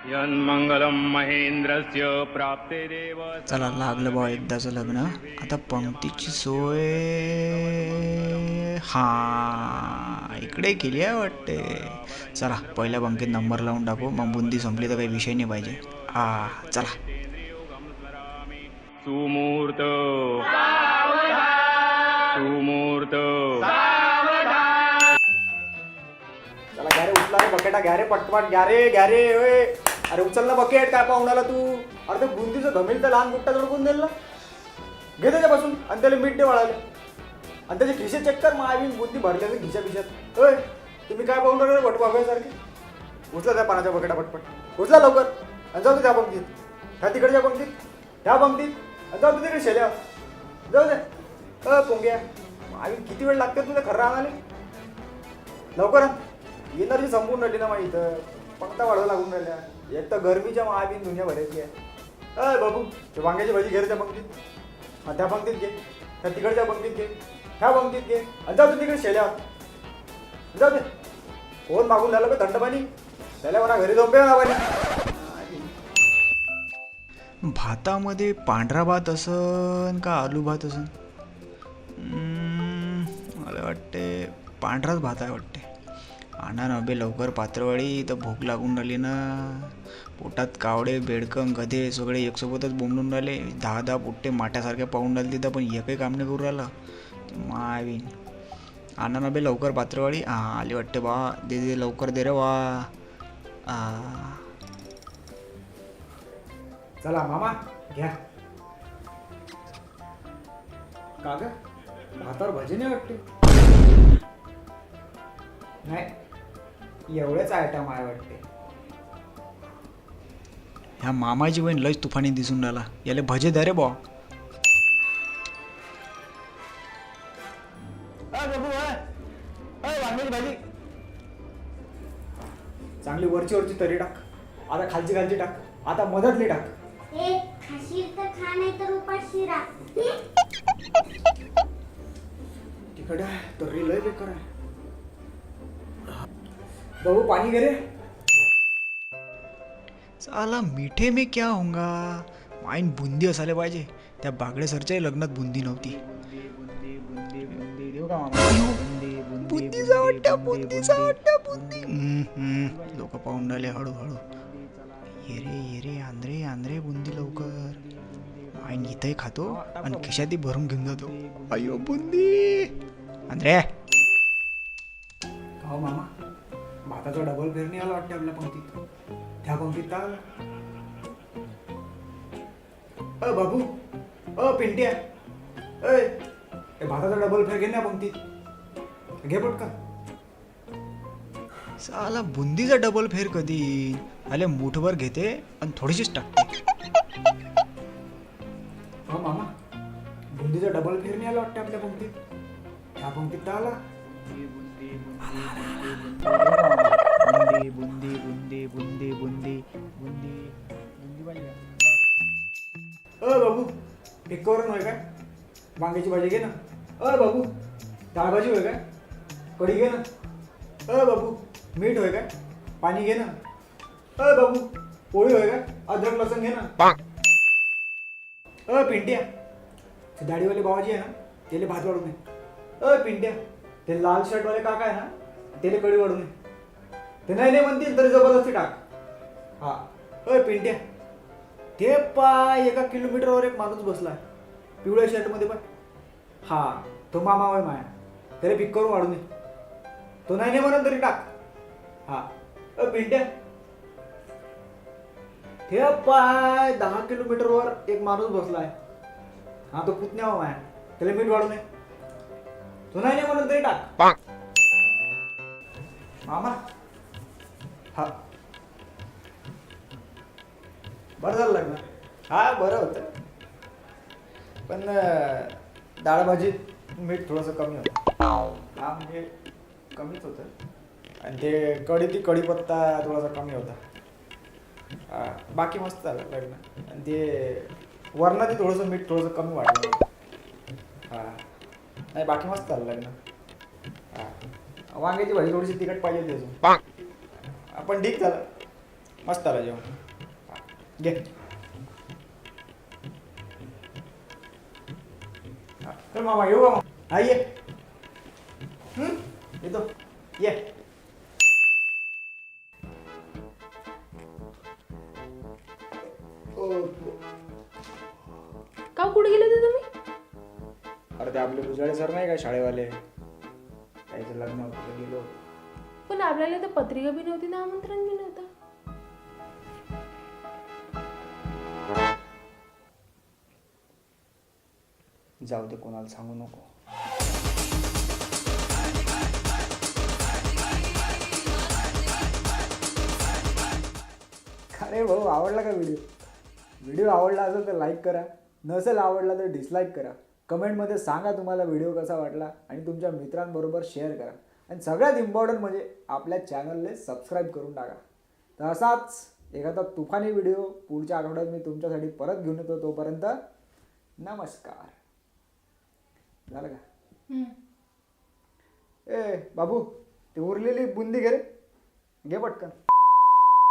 यन्मंगलम महेंद्रस्य प्राप्ते देव चला लागलं बा एकदाचं लग्न. आता पंक्तीची सोय हा इकडे केली आहे वाटते. चला पहिल्या पंक्तीत नंबर लावून टाकू, मग बुंदी संपली तर काही विषय नाही पाहिजे. हा चला. सुमूर्त सुमूर्त. चला घ्या रे, उचला रे बकेटा, घ्या रे पटपट, घ्या रे ओय. अरे उचल ना बकेट, काय पाहुणाला तू. अरे ते बुंदीचं धमेल तर लहान बुट्टा जोडून देईल ना. घे त्याच्यापासून आणि त्याला मीठ दे वाळायला. आणि त्याचे खिशे चेक कर, मग आम्ही बुंदी भरल्या खिशा खिशात. होय तुम्ही काय पाहून रे भट बाबासारखे. उचला त्या पाण्याच्या बकेटा पटपट, उचला लवकर आणि जाऊ दे त्या पंक्तीत. ह्या तिकडच्या पंक्तीत, ह्या पंक्तीत आणि जाऊ दे तिकडे शेल्या. जाऊ दे पोंग्या. आम्ही किती वेळ लागते तुला खरं आणाले. लवकर आण. एनर्जी संपून राहिली ना माझी इथं. पंक्ता वाढवा लागून राहिल्या. एक तर गरमीच्या महाबीन दुनिया भरायची आहे. अय बाबू ते वांग्याची भाजी घे त्या पंक्तीत. हा त्या पंक्तीत घे, त्या तिकडच्या पंक्तीत घे, ह्या पंक्तीत घे आणि जाऊ दे तिकडे शेल्या. जाऊ दे. कोण मागून झालं का थंड पाणी. त्याला म्हणा घरी झोंपे ना पाणी. भातामध्ये पांढरा भात असन का आलू भात असन. मला वाटते पांढराच भात आहे वाटते. आणा ना बे लवकर पात्रवाडी, तर भूक लागून राहिली ना. पोटात कावडे बेडकं गधे सगळे एकसोबतच बोंबलून राहिले. 10-10 पोट्टे माट्यासारखे पाहून राहिले तिथं, पण एकही काम नाही करू राहिलं. मावीन आणा ना बे लवकर पात्रवाडी. हां आली वाटते बा. दे लवकर दे रे वा. चला मामा घ्या. का ग भातावर भाजी नाही वाटते. नाही एवढेच आयटम आहे वाटते. ह्या मामाची बहीण लयच तुफानी दिसून राहिला. याले भजे द्या रे बा. वांग्याची भाजी चांगली वरची वरची तरी टाक. आता खालची खालची टाक. आता मधातली टाक. खाशील तर खा, नाही तर उपाशी राहा. तिकडे तरी लय बेकार आहे. बाबू पाणी घे रे. साला मीठे में क्या होगा. माईन बुंदी असायला पाहिजे. त्या बागडे सरच्या लग्नात बुंदी नव्हती. बुंदीचा वाटतं, बुंदीचा वाटतं, बुंदी. लोक पाहून राहिले हळूहळू. ये रे आंध्रे आंध्रे बुंदी लवकर. माईन इथंही खातो आणि खिशातही भरून घेऊन जातो. अयो बुंदी. आंध्रे हो मामा, भाताचा डबल फेरणी आला वाटते आपल्या पंक्तीत. त्या पंक्तीत आला. बाबू पिंट्या, भाताचा डबल फेर घे ना पंक्तीत. घे पटका. साला बुंदीचा डबल फेर कधी. आले मुठभर घेते आणि थोडीशीच टाकते. हो मामा, बुंदीचा डबल फेरणी आला वाटते आपल्या पंक्तीत. त्या पंक्तीत आला. बुंदी बुंदी बुंदी बुंदी बुंदी बुंदी बुंदी पाहिजे. बाबू पिकवरून होय काय. वांग्याची भाजी घे ना. बाबू डाळ भाजी होय काय. कढी घे ना. बाबू मीठ होय काय. पाणी घे ना. बाबू पोळी होय काय. अद्रक लसूण घे ना. पिंट्या ते दाढीवाले बाबाजी आहे ना, त्याला भात वाढू नये. पिंट्या ते लाल शर्टवाले काका आहे ना, त्याला कढी वाढू नये. ते नाही म्हणतील तरी जबरदस्ती टाक. हा पिंट्या ते पाय 1 किलोमीटरवर एक माणूस बसलाय पिवळ्या शर्टमध्ये पाय. हा तो मामा होय माया. त्याला पिक करून वाढू नये. तो नाही म्हणून तरी टाक. हा पिंट्या ते पाय 10 किलोमीटरवर एक माणूस बसलाय. हा तो पुतण्या हो माया. त्याला मीठ वाढू नये. तो नाही म्हणून तरी टाक. मामा हा बरं झालं लग्न. हा बरं होतं, पण डाळ भाजीत मीठ थोडंसं कमी होतं. हा म्हणजे कमीच होतं. आणि ते कढीपत्ता थोडासा कमी होता. बाकी मस्त झालं लग्न. आणि ते वरणात थोडंसं मीठ थोडंसं कमी वाटलं. हा नाही बाकी मस्त झालं लग्न. हा वांग्याची भाजी थोडीशी तिखट पाहिजे होती अजून. पण ठीक झालं. मस्त आला जेवण घे. हा, चल मामा येऊ का मग? हा ये. येतो ये. का कुठे गेले होते तुम्ही? अरे ते आपले उजाळे सर नाही का शाळेवाले, त्याचं लग्न होतं गेलो. पण आपल्याला तर पत्रिका बी नव्हती ना आमंत्रण बी नव्हतं. जाऊ दे, कोणाला सांगू नको. अरे भाऊ, आवडला का व्हिडिओ? व्हिडिओ आवडला असेल तर लाईक करा, नसेल आवडला तर डिसलाईक करा. कमेंटमध्ये सांगा तुम्हाला व्हिडिओ कसा वाटला आणि तुमच्या मित्रांबरोबर शेअर करा. आणि सगळ्यात इम्पॉर्टंट म्हणजे आपल्या चॅनलला सबस्क्राईब करून टाका. तर असाच एखादा तुफानी व्हिडिओ पुढच्या आठवड्यात मी तुमच्यासाठी परत घेऊन येतो. तोपर्यंत नमस्कार. झालं का? ए बाबू, ते उरलेली बुंदी घे रे, घे पटकन.